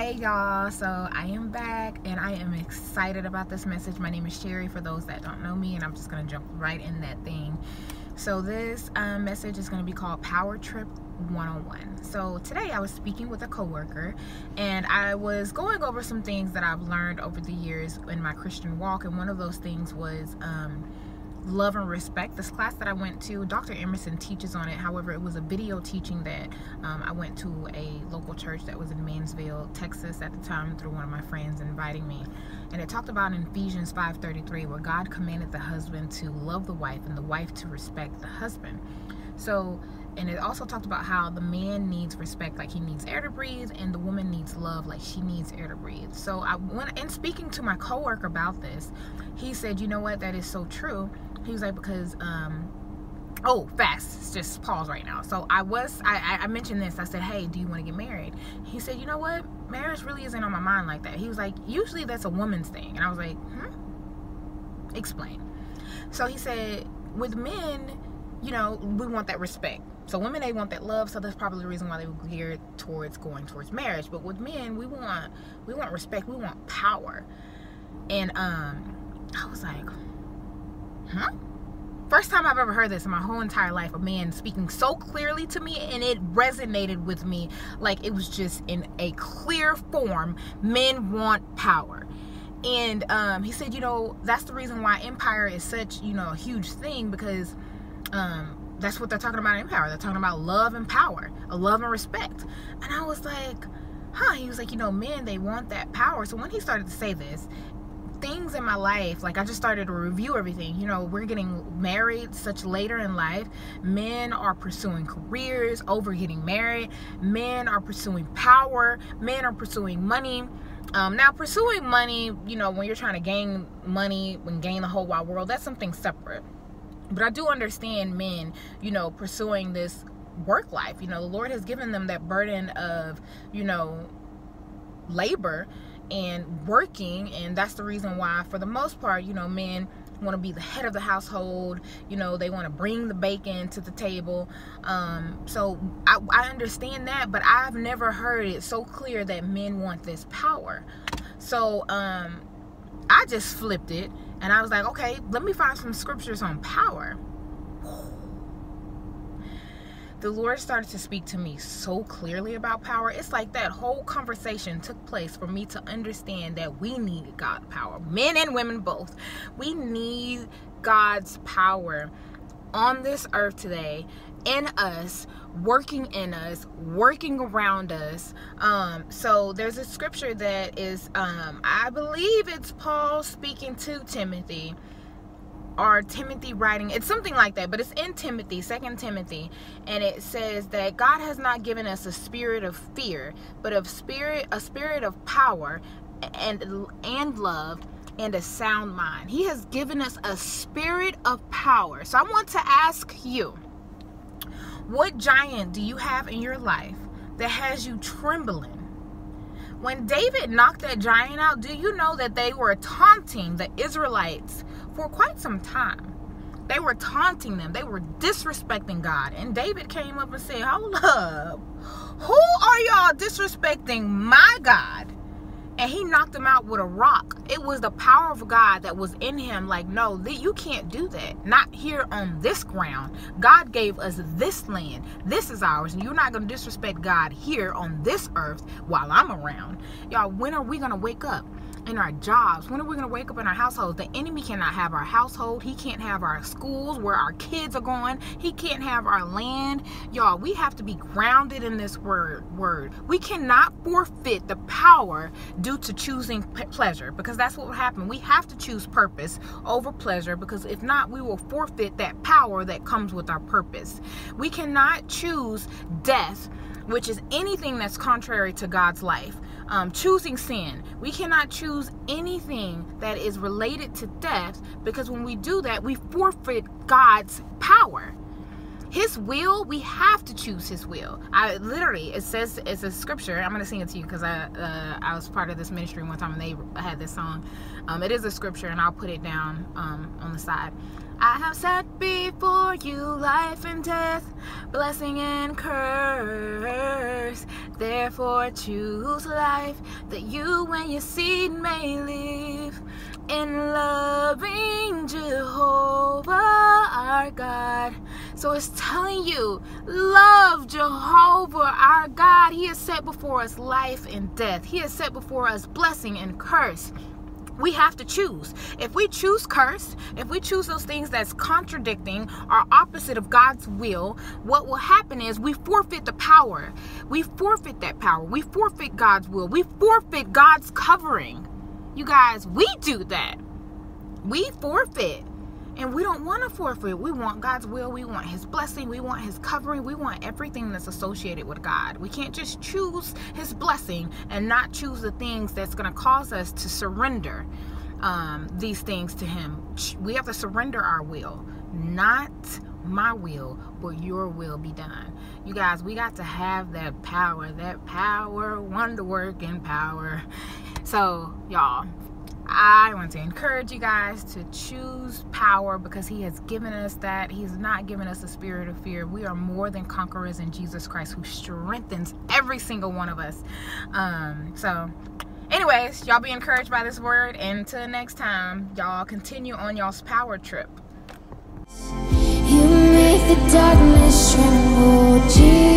Hey y'all, so I am back and I am excited about this message. My name is Sherry for those that don't know me, and I'm just going to jump right in that thing. So this message is going to be called Powertrip 101. So today I was speaking with a coworker and I was going over some things that I've learned over the years in my Christian walk, and one of those things was love and respect. This class that I went to, Dr. Emerson teaches on it. However, it was a video teaching that I went to a local church that was in Mansville, Texas at the time through one of my friends inviting me. And it talked about in Ephesians 5:33 where God commanded the husband to love the wife and the wife to respect the husband. So, and it also talked about how the man needs respect, like he needs air to breathe, and the woman needs love, like she needs air to breathe. So I went in speaking to my coworker about this. He said, you know what, that is so true. He was like, because just pause right now. So I mentioned this. I said, hey, do you want to get married? He said, you know what, marriage really isn't on my mind like that. He was like, usually that's a woman's thing. And I was like, explain. So he said, with men, you know, we want that respect. So women, they want that love, so that's probably the reason why they were geared towards going towards marriage. But with men, we want respect, we want power. And I was like, first time I've ever heard this in my whole entire life, a man speaking so clearly to me, and it resonated with me like it was just in a clear form. Men want power. And he said, you know, that's the reason why empire is such, you know, a huge thing, because that's what they're talking about in empire. They're talking about love and power, love and respect. And I was like, he was like, you know, men, they want that power. So when he started to say this, things in my life, like I just started to review everything. You know, we're getting married such later in life. Men are pursuing careers over getting married. Men are pursuing power. Men are pursuing money. Now pursuing money, you know, when you're trying to gain money and gain the whole wide world, that's something separate. But I do understand men, you know, pursuing this work life. You know, the Lord has given them that burden of, you know, labor and working, and that's the reason why, for the most part, you know, men want to be the head of the household. You know, they want to bring the bacon to the table. So I understand that, but I've never heard it so clear that men want this power. So I just flipped it and I was like, okay, let me find some scriptures on power. The Lord started to speak to me so clearly about power. It's like that whole conversation took place for me to understand that we need God's power. Men and women both. We need God's power on this earth today, in us, working around us. So there's a scripture that is, I believe it's Paul speaking to Timothy, or Timothy writing, it's something like that, but it's in Timothy, 2 Timothy, and it says that God has not given us a spirit of fear, but a spirit of power and love and a sound mind. He has given us a spirit of power. So I want to ask you, what giant do you have in your life that has you trembling? When David knocked that giant out, do you know that they were taunting the Israelites for quite some time? They were taunting them. They were disrespecting God. And David came up and said, hold up, who are y'all disrespecting my God? And he knocked them out with a rock. It was the power of God that was in him. Like, no, you can't do that. Not here on this ground. God gave us this land. This is ours. And you're not going to disrespect God here on this earth while I'm around. Y'all, when are we going to wake up in our jobs? When are we going to wake up in our households? The enemy cannot have our household. He can't have our schools where our kids are going. He can't have our land. Y'all, we have to be grounded in this word. We cannot forfeit the power due to choosing pleasure, because that's what will happen. We have to choose purpose over pleasure, because if not, we will forfeit that power that comes with our purpose. We cannot choose death, which is anything that's contrary to God's life. Choosing sin. We cannot choose anything that is related to death, because when we do that, we forfeit God's power. His will, we have to choose his will. It says, it's a scripture. I'm going to sing it to you because I was part of this ministry one time and they had this song. It is a scripture, and I'll put it down on the side. I have set before you life and death, blessing and curse. Therefore choose life, that you and your seed may live in loving Jehovah our God. So it's telling you, love Jehovah our God. He has set before us life and death. He has set before us blessing and curse. We have to choose. If we choose curse, if we choose those things that's contradicting or opposite of God's will, what will happen is we forfeit the power. We forfeit that power. We forfeit God's will. We forfeit God's covering. You guys, we do that. We forfeit. And we don't want to forfeit. We want God's will. We want his blessing. We want his covering. We want everything that's associated with God. We can't just choose his blessing and not choose the things that's going to cause us to surrender these things to him. We have to surrender our will. Not my will, but your will be done. You guys, we got to have that power, wonder working power. So, y'all, I want to encourage you guys to choose power, because he has given us that. He's not given us a spirit of fear. We are more than conquerors in Jesus Christ, who strengthens every single one of us. So anyways, y'all be encouraged by this word, and until next time, y'all continue on y'all's power trip. You make the darkness tremble, Jesus.